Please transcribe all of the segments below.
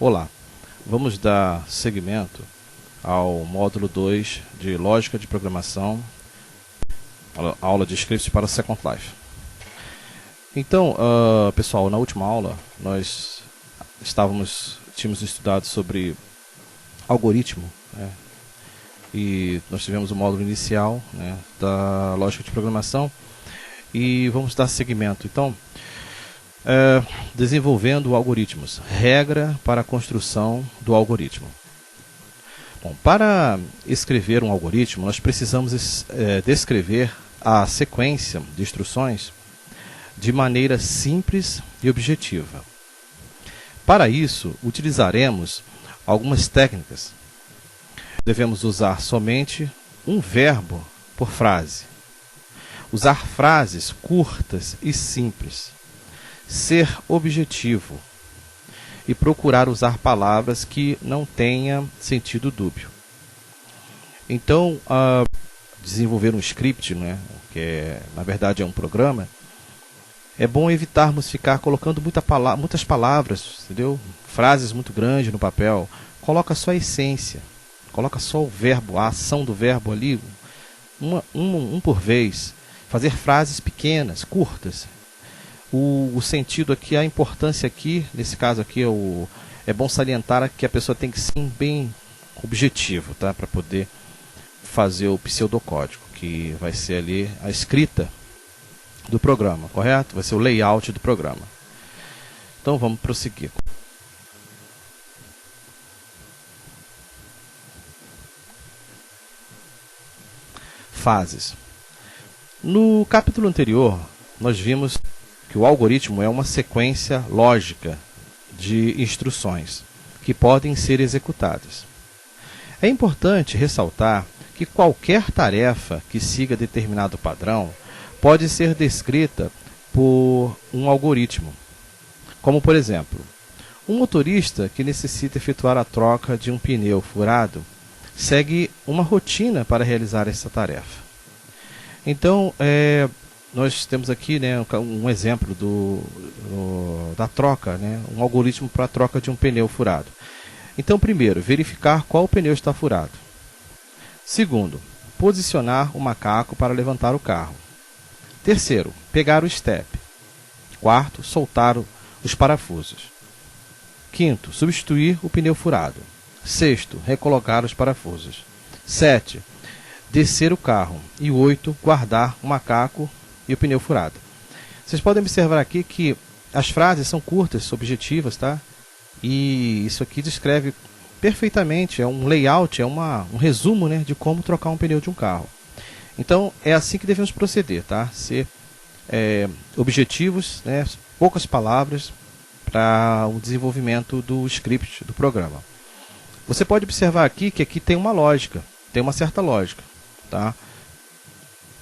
Olá, vamos dar seguimento ao módulo 2 de Lógica de Programação, aula de scripts para Second Life. Então, pessoal, na última aula nós tínhamos estudado sobre algoritmo, né? E nós tivemos o módulo inicial, né, da Lógica de Programação e vamos dar seguimento. Então, desenvolvendo algoritmos, regra para a construção do algoritmo. Bom, para escrever um algoritmo, nós precisamos descrever a sequência de instruções de maneira simples e objetiva. Para isso, utilizaremos algumas técnicas. Devemos usar somente um verbo por frase. Usar frases curtas e simples. Ser objetivo e procurar usar palavras que não tenham sentido dúbio. Então, desenvolver um script, né, que na verdade é um programa, é bom evitarmos ficar colocando muitas palavras, entendeu? Frases muito grandes no papel. Coloca só a essência, coloca só o verbo, a ação do verbo ali, um por vez. Fazer frases pequenas, curtas. O sentido aqui, a importância aqui, nesse caso aqui, é bom salientar que a pessoa tem que ser bem objetivo, tá? Para poder fazer o pseudocódigo, que vai ser ali a escrita do programa, correto? Vai ser o layout do programa. Então vamos prosseguir. Fases. No capítulo anterior, nós vimos que o algoritmo é uma sequência lógica de instruções que podem ser executadas. É importante ressaltar que qualquer tarefa que siga determinado padrão pode ser descrita por um algoritmo. Como, por exemplo, um motorista que necessita efetuar a troca de um pneu furado segue uma rotina para realizar essa tarefa. Então, nós temos aqui, né, um exemplo da troca, né, um algoritmo para a troca de um pneu furado. Então, primeiro, verificar qual pneu está furado. Segundo, posicionar o macaco para levantar o carro. Terceiro, pegar o step. Quarto, soltar os parafusos. Quinto, substituir o pneu furado. Sexto, recolocar os parafusos. 7, descer o carro. E 8, guardar o macaco e o pneu furado. Vocês podem observar aqui que as frases são curtas, objetivas, tá? E isso aqui descreve perfeitamente, é um layout, é um resumo, né, de como trocar um pneu de um carro. Então, é assim que devemos proceder, tá? Ser objetivos, né, poucas palavras para o desenvolvimento do script do programa. Você pode observar aqui que aqui tem uma lógica, tem uma certa lógica, tá?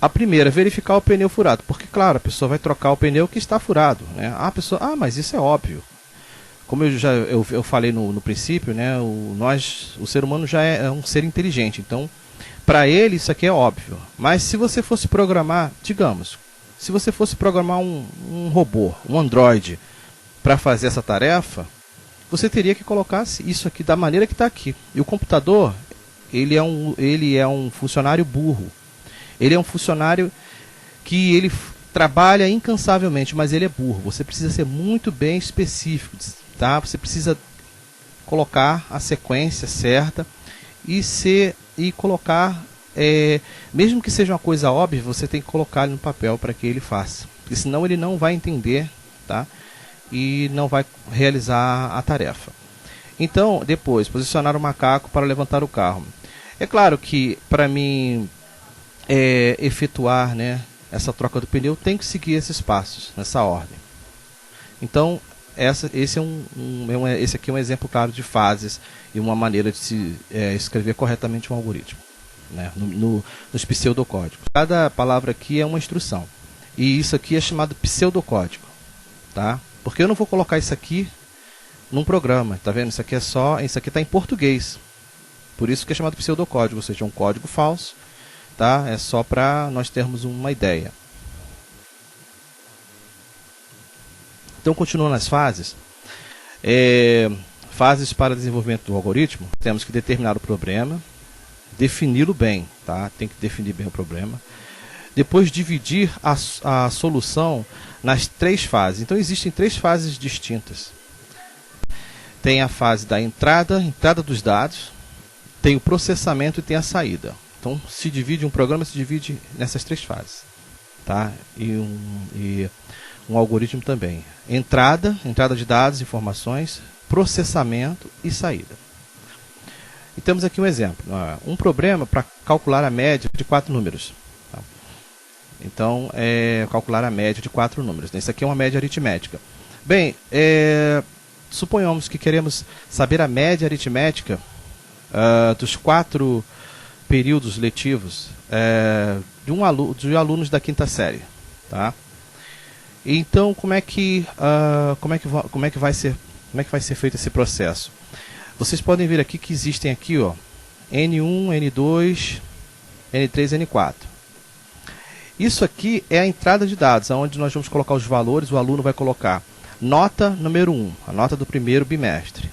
A primeira, verificar o pneu furado, porque, claro, a pessoa vai trocar o pneu que está furado, né? A pessoa, mas isso é óbvio. Como eu falei no princípio, né? O ser humano já é um ser inteligente, então, para ele isso aqui é óbvio. Mas se você fosse programar, digamos, se você fosse programar um robô, um Android, para fazer essa tarefa, você teria que colocar isso aqui da maneira que está aqui. E o computador, ele é um funcionário burro. Ele é um funcionário que ele trabalha incansavelmente, mas ele é burro. Você precisa ser muito bem específico, tá? Você precisa colocar a sequência certa e colocar, mesmo que seja uma coisa óbvia, você tem que colocar ele no papel para que ele faça. Porque senão ele não vai entender, tá? E não vai realizar a tarefa. Então, depois, posicionar o macaco para levantar o carro. É claro que para mim efetuar, né, essa troca do pneu, tem que seguir esses passos, nessa ordem. Então, esse aqui é um exemplo claro de fases e uma maneira de se escrever corretamente um algoritmo, né, nos pseudocódigos. Cada palavra aqui é uma instrução. E isso aqui é chamado pseudocódigo, tá? Porque eu não vou colocar isso aqui num programa, tá vendo? Isso aqui está em português. Por isso que é chamado pseudocódigo, ou seja, um código falso, tá? É só para nós termos uma ideia. Então, continuando as fases, fases para desenvolvimento do algoritmo, temos que determinar o problema, defini-lo bem, tá? Tem que definir bem o problema. Depois dividir a solução nas 3 fases. Então existem 3 fases distintas. Tem a fase da entrada dos dados, tem o processamento e tem a saída. Então um programa se divide nessas 3 fases, tá? E um algoritmo também. Entrada de dados, informações, processamento e saída. E temos aqui um exemplo. Um problema para calcular a média de 4 números. Tá? Então, calcular a média de 4 números. Isso aqui é uma média aritmética. Bem, suponhamos que queremos saber a média aritmética dos 4 períodos letivos de alunos da 5ª série. Tá? Então, como é que vai ser feito esse processo? Vocês podem ver aqui que existem aqui, ó, N1, N2, N3, N4. Isso aqui é a entrada de dados, onde nós vamos colocar os valores. O aluno vai colocar nota número 1, a nota do primeiro bimestre.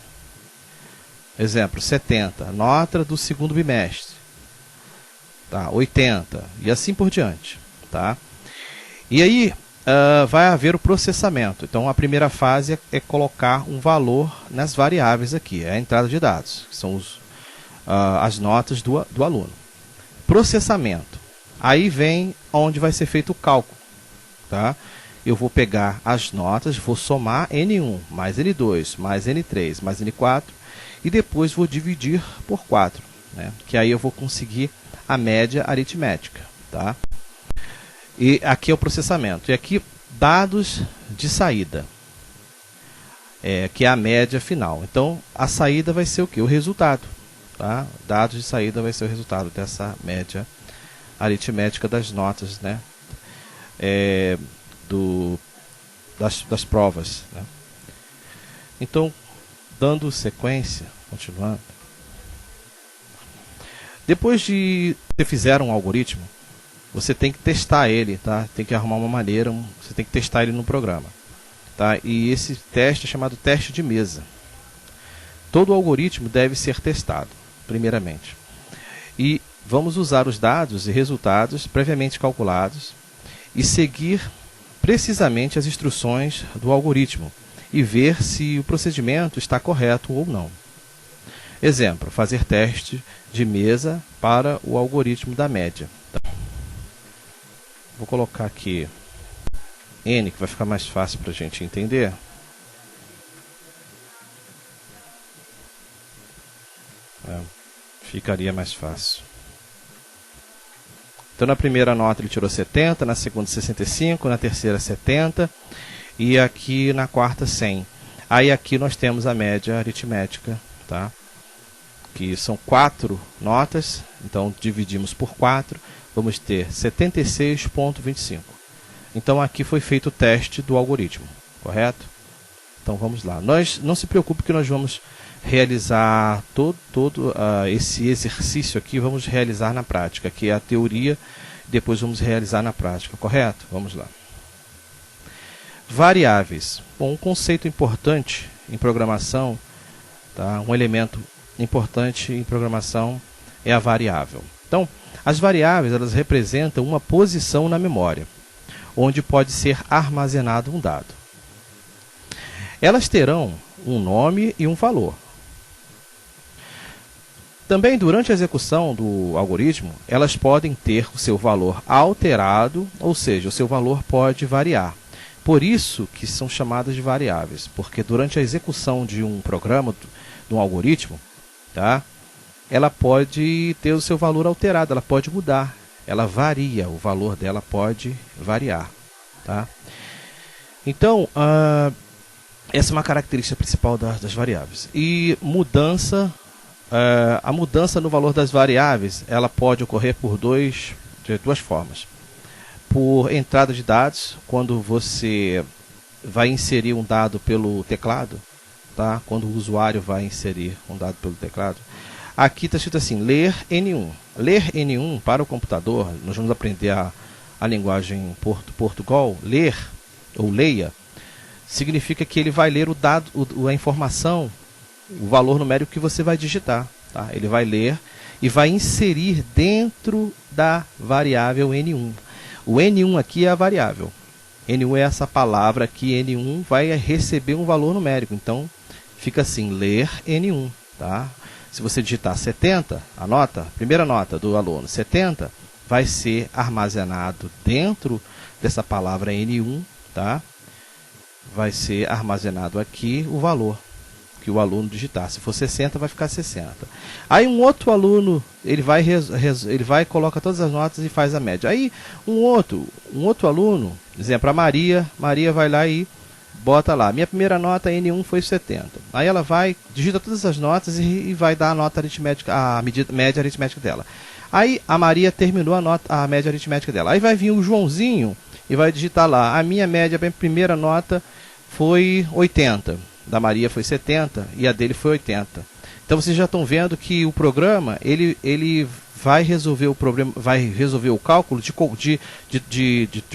Exemplo, 70, nota do segundo bimestre. Tá, 80, e assim por diante. Tá? E aí, vai haver o processamento. Então, a primeira fase é colocar um valor nas variáveis aqui. É a entrada de dados, que são as notas do aluno. Processamento. Aí vem onde vai ser feito o cálculo. Tá? Eu vou pegar as notas, vou somar N1, mais N2, mais N3, mais N4, e depois vou dividir por 4. Né? Que aí eu vou conseguir a média aritmética. Tá? E aqui é o processamento. E aqui, dados de saída, que é a média final. Então, a saída vai ser o quê? O resultado. Tá? Dados de saída vai ser o resultado dessa média aritmética das notas, né? Das provas. Né? Então, dando sequência, continuando. Depois de você fizer um algoritmo, você tem que testar ele, tá? Tem que arrumar uma maneira, você tem que testar ele no programa. Tá? E esse teste é chamado teste de mesa. Todo algoritmo deve ser testado, primeiramente. E vamos usar os dados e resultados previamente calculados e seguir precisamente as instruções do algoritmo e ver se o procedimento está correto ou não. Exemplo, fazer teste de mesa para o algoritmo da média. Vou colocar aqui N, que vai ficar mais fácil para a gente entender. Ficaria mais fácil. Então, na primeira nota ele tirou 70, na segunda 65, na terceira 70 e aqui na quarta 100. Aí aqui nós temos a média aritmética, tá? Que são 4 notas, então dividimos por 4, vamos ter 76,25. Então aqui foi feito o teste do algoritmo, correto? Então vamos lá. Não se preocupe que nós vamos realizar todo esse exercício aqui, vamos realizar na prática, que é a teoria, depois vamos realizar na prática, correto? Vamos lá. Variáveis. Bom, um conceito importante em programação, tá? Um elemento importante em programação é a variável. Então, as variáveis, elas representam uma posição na memória, onde pode ser armazenado um dado. Elas terão um nome e um valor. Também, durante a execução do algoritmo, elas podem ter o seu valor alterado, ou seja, o seu valor pode variar. Por isso que são chamadas de variáveis, porque durante a execução de um programa, de um algoritmo, tá? Ela pode ter o seu valor alterado, ela pode mudar, ela varia, o valor dela pode variar. Tá? Então, essa é uma característica principal das variáveis. E a mudança no valor das variáveis, ela pode ocorrer de duas formas. Por entrada de dados, quando você vai inserir um dado pelo teclado, tá? Quando o usuário vai inserir um dado pelo teclado. Aqui está escrito assim, ler N1. Ler N1 para o computador, nós vamos aprender a linguagem Portugal, ler ou leia, significa que ele vai ler o dado, a informação o valor numérico que você vai digitar. Tá? Ele vai ler e vai inserir dentro da variável N1. O N1 aqui é a variável. N1 é essa palavra aqui, N1 vai receber um valor numérico. Então, fica assim, ler N1. Tá? Se você digitar 70, a nota, primeira nota do aluno, 70, vai ser armazenado dentro dessa palavra N1, tá? Vai ser armazenado aqui o valor que o aluno digitar. Se for 60, vai ficar 60. Aí um outro aluno, ele vai coloca todas as notas e faz a média. Aí um outro aluno, exemplo, a Maria vai lá e bota lá, minha primeira nota N1 foi 70. Aí ela vai, digita todas as notas e vai dar a nota aritmética, a média aritmética dela. Aí a Maria terminou a média aritmética dela. Aí vai vir o Joãozinho e vai digitar lá, a minha média, a primeira nota foi 80. Da Maria foi 70 e a dele foi 80. Então vocês já estão vendo que o programa, ele vai resolver o problema, vai resolver o cálculo de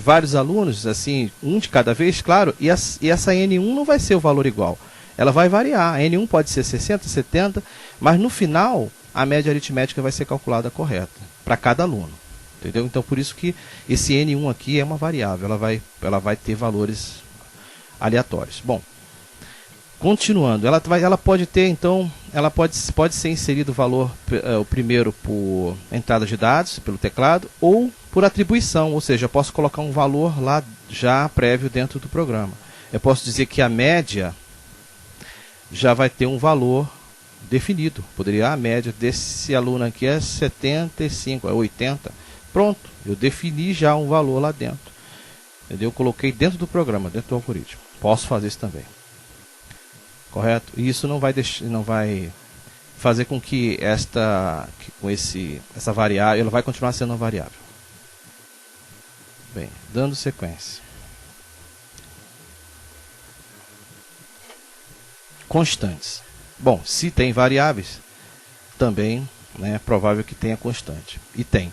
vários alunos, assim, um de cada vez, claro, e essa N1 não vai ser o valor igual. Ela vai variar. A N1 pode ser 60, 70, mas no final a média aritmética vai ser calculada correta para cada aluno. Entendeu? Então por isso que esse N1 aqui é uma variável, ela vai ter valores aleatórios. Bom, continuando, ela pode ter, então, ela pode ser inserido o valor, o primeiro por entrada de dados, pelo teclado, ou por atribuição, ou seja, eu posso colocar um valor lá já prévio dentro do programa. Eu posso dizer que a média já vai ter um valor definido. Poderia, a média desse aluno aqui é 75, é 80. Pronto, eu defini já um valor lá dentro. Entendeu? Eu coloquei dentro do programa, dentro do algoritmo. Posso fazer isso também. Correto? E isso não vai fazer com que essa variável, ela vai continuar sendo uma variável. Bem, dando sequência. Constantes. Bom, se tem variáveis, também, né, é provável que tenha constante. E tem.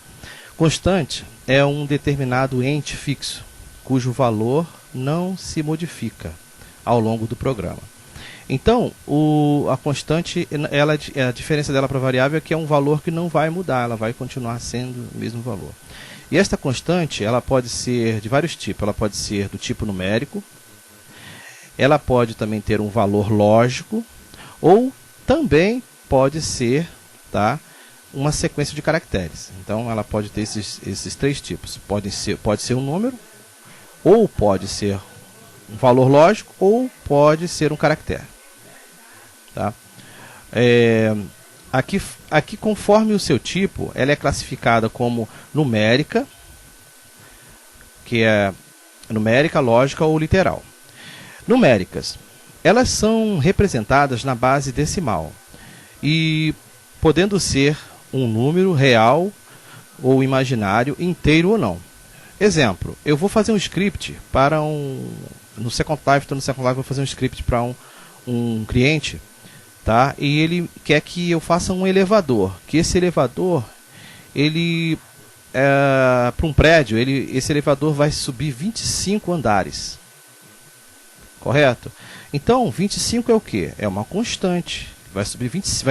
Constante é um determinado ente fixo, cujo valor não se modifica ao longo do programa. Então, a constante, a diferença dela para a variável é que é um valor que não vai mudar, ela vai continuar sendo o mesmo valor. E esta constante, ela pode ser de vários tipos. Ela pode ser do tipo numérico, ela pode também ter um valor lógico, ou também pode ser, tá, uma sequência de caracteres. Então, ela pode ter esses três tipos. Pode ser um número, ou pode ser um valor lógico, ou pode ser um caractere. Tá? Aqui, conforme o seu tipo, ela é classificada como numérica, que é numérica, lógica ou literal. Numéricas, elas são representadas na base decimal e podendo ser um número real ou imaginário, inteiro ou não. Exemplo, eu vou fazer um script para no Second Life, vou fazer um script para um cliente, tá? E ele quer que eu faça um elevador, que esse elevador, para um prédio, esse elevador vai subir 25 andares. Correto? Então, 25 é o quê? É uma constante. Vai subir esse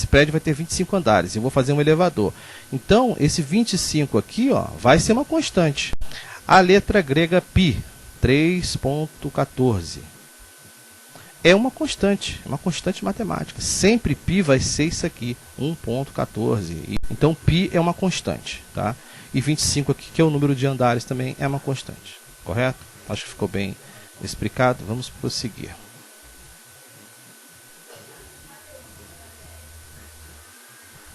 prédio vai ter 25 andares. Eu vou fazer um elevador. Então, esse 25 aqui, ó, vai ser uma constante. A letra grega π, 3.14. É uma constante matemática. Sempre π vai ser isso aqui, 1.14. Então, π é uma constante, tá? E 25 aqui, que é o número de andares, também é uma constante. Correto? Acho que ficou bem explicado. Vamos prosseguir.